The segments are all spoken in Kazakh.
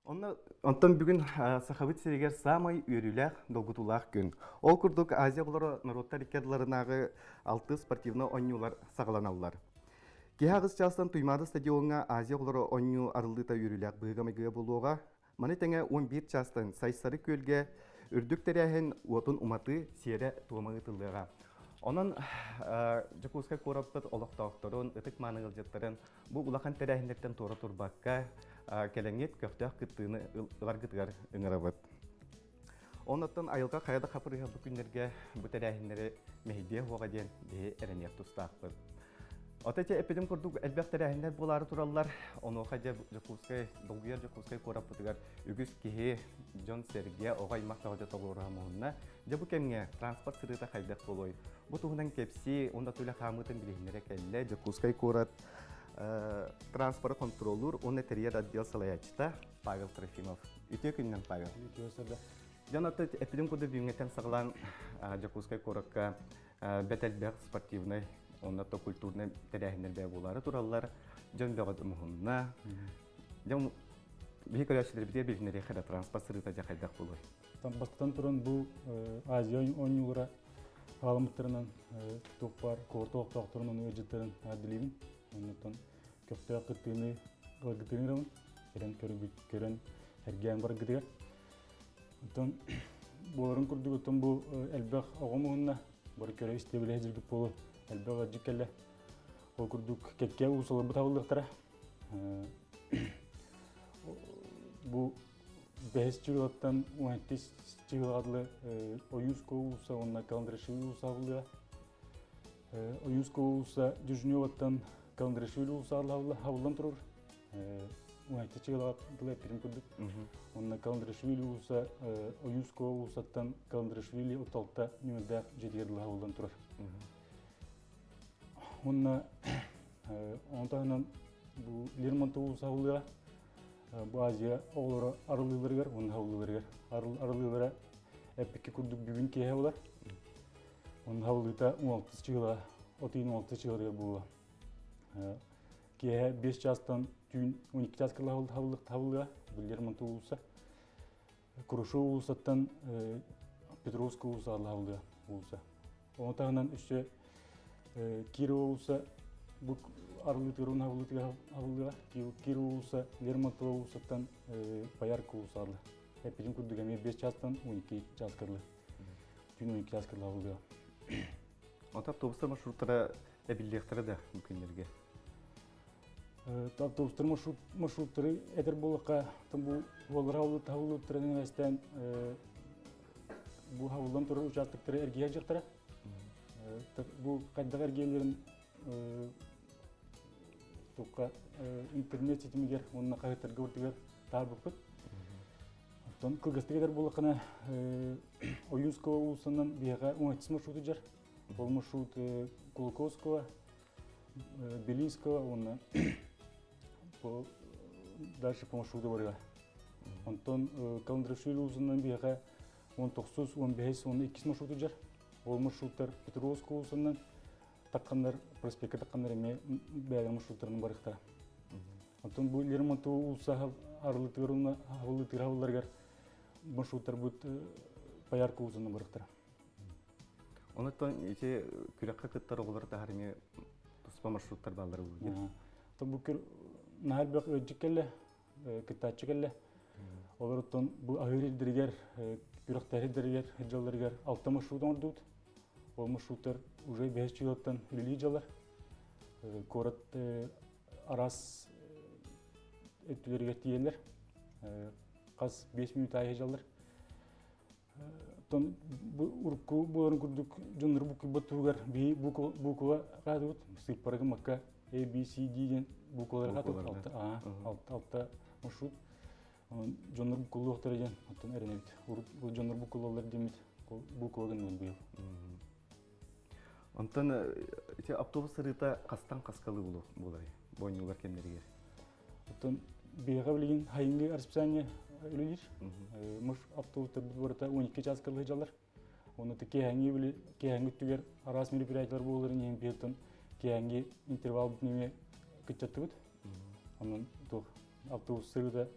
Онтон бүгін сахабыт серегер самай үйріләк долгутулақ күн. Ол күрдік Азия бұлары народтар икеділарынағы 6 спортивны онюлар сағаланалар. Кехағыз частан туймады стадионға Азия бұлары оню арылдыта үйріләк бұйғамегіге болуға, маны тәңе 11 частан сайсары көлге үрдік тәрәхін уатын уматы сере туымағы тылдыға. Онын Жакускай кораппыт олықтауқтырын, ұтық манығыл жеттірін, бұл ұлақан тәрәхіндерден торы тұрбаққа келеңет көптәк кыттыны ыларгытыгар ыңырабыт. Оннаттан айылға қайда қапырыға бүкіндерге бұтәрәхіндері мәйде оға ден бе әрінер тұстақпыт. Отача эпидем көрдік әлбәқ тәрәхіндер болары туралар, оны оқа Жакускай, долгияр Жакускай кораппытыгар үгіз кеге Джон Серге оғай мақтауды толуыра мұғынна, жабы кәмге транспорт сырыта қайдақ болой. Бұл тұғынан кепси, онда төлі қамытын білігінері кәлі Жакускай корат транспорт контролер, он терьер отдел салаячта Павел Трофимов. Итё күннен Павел. Жанаты эпидем коды бимнетен саглан Жакускай коракка бетелбек спортивный, онда то культурный теряхинер бе булары тураллар. Жан бегат мухунна. Жан бихикалачлар бите билгинери хада транспорт сырыта жакайдак болой. Там бастан туран бу Азия онюлара алымтырынан топпар кортоқ тоқтырынан өжеттерин адилибин. Оннан көптөк кыттыны ылгытыны керен көрөн эрген бар гыдыгар. Онтон боларын көрдүк отон бу элбек огомуна бар көрө истебиле жиргип болу элбек ажыкеле ол көрдүк кекке усулы бутабылдыктара. Бу 5 жылдан 10 жылгадлы оюнско уса онна каландрышыwy усабылга. Оюнско уса жүжнёваттан Каландрышвили усарлы хавылдан тұрыр. Уайты чығылағатылы әпірін көрдік. Онына Каландрышвили уса, Оюнско усаттан Каландрышвили ұтталықта нөмірдәқ жетігерлі хавылдан тұрыр. Онына онтағынан бұл Лермонтов уса хавылыға, бұл Азия оғылары арылылырғар, оның хавылылырғар. Арылылыра әпікке көрдік бүгін кей хавылар. Оның хавылыға 16 чығылға, 16 чығылға болуға. Кеhe 5 жастан түйін 12 жасқыла табылға, бұл Лермонтов ұлыса. Крушов ұлысаттан Петровск ұлыса алға ұлыса. Оны тағынан үші Киров ұлыса, бұл арылытығырын авылға. Киров ұлыса, Лермонтов ұлысаттан Боярка ұлыса алға. Әпеден күрдігі әме 5 жастан 12 жасқырлы. Түйін 12 жасқырлы авылға. Онта автобустар маршруттары әбілдектері де мүмкіндерге? Автобустар маршруттары әдір болыққа бұл олар хавылы тұрының әстен бұл хавылдан тұры участоктары әргея жақтыра. Бұл қайдағы әргейлерін интернет сетімегер, онына қағыттарға өртігер тағыр бұқпыт. Кылғыстық әдір болыққана Оюнского ұлысынан бияға 10 маршруты жар. Ол маршрут Кулаковского, Белинского, он дальше по маршруту барыга. Онтон Каландрышвили улусунан бияга 19, 15, 12 маршруты жар. Ол маршруттар Петровск улусунан таккандар, проспектке таккандар эме бәлі маршруттарын барықтара. Онтон бұл Лермонтов улуса арылытығырына хавыларгар маршруттар бұд Боярка улусунан барықтара. Онықтан ете күрекқа кыттар олар тағарыме тұспа маршруттар балары болуы? Бұл күр нағар бәқ өджіккелі, кыттачыкелі. Олар оттан бұл ағырелдергер, күректәрелдергер, хеджалдергер 6 маршруттан ордуд. Ол маршруттар уже 5 жылаттан үлілі жалар. Корат арас өттілергер тиелер. Қаз 5 минут ай хеджалдар. Урку боларын күрдік жоныр бұқы бұттығығар бұқыға қады бұд. Сыйпарығы маққа A, B, C, D ден бұқылар қады бұд. Алта маршрут. Жоныр бұқылы оқтар еден әріне бід. Бұл жоныр бұқылы олар демет. Бұқылығын бұл бұйыл. Онтан автобус сырыта қастан қасқалы болай? Бойнығылар кемдерігер? Бейға білген хайынғы расписание үлілер. Автобустар бұл барыта 12 жасқырлығы жалар. Оны кеәңгі түгер арас мероприятиялар боларын ең бейттен кеәңгі интервал бұтынеме күтчатты бұд. Онын автобус сырыта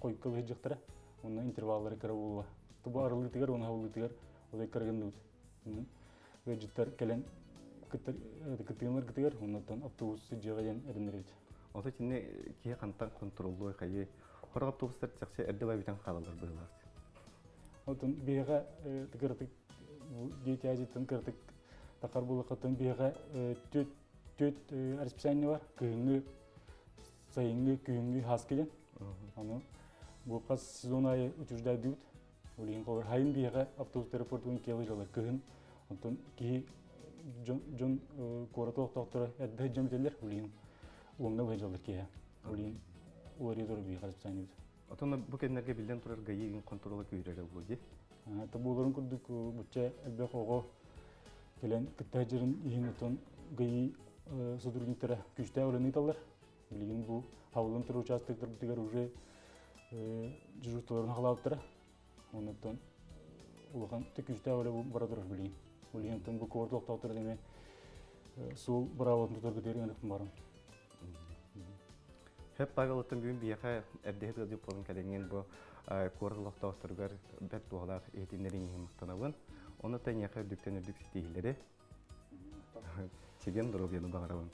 койкал хеджектара, онна интерваллары кара болуа. Туба арылытыгар, оны хавылытыгар, одай караган дут. Веджеттер келен кытыгынлар кытыгар, оннан автобус жегаден эренерет. Ота чинне кие кантан контроллой кайы. Хорак автобустар жақсы әрді бабитан қалалар бұйлар. Отын бега тыгыртык дети азиттан кыртык такар булакатын бега төт расписание бар. Кыйынгы сайынгы күйүнгү хас келен. Аны бу каз сезон айы үчүждай дут. Улин колор хайын бега автобус аэропортун келе жала кыйын. Отын ки жон короток доктор эдде жемделер улин. Уңга бежалыр ке. Улин оридор бега расписание. Отон бу кеннерге билден турар гайын контролы күйрәре булды. Та буларын күрдүк буча элбек ого келен кыттажырын ийинотон гайы сотрудниктары күчтә öğrenиталар. Билген бу хавылын туру участоктор битер уже журналларын халаттыра. Оннан улган күчтә öğren барадыр билген. Билген тон бу кордок доктор деме сол браватын туторга дерген барын. Hep Pavel'ın gün bir yaka erdeğe de yapalım kadengen bu kuarlıq tavsırgar bet doğalar eğitimlerin yığınlıktanavın. Onu da yaka düktene düksitihleri. Çegen durup yanı bağıravın.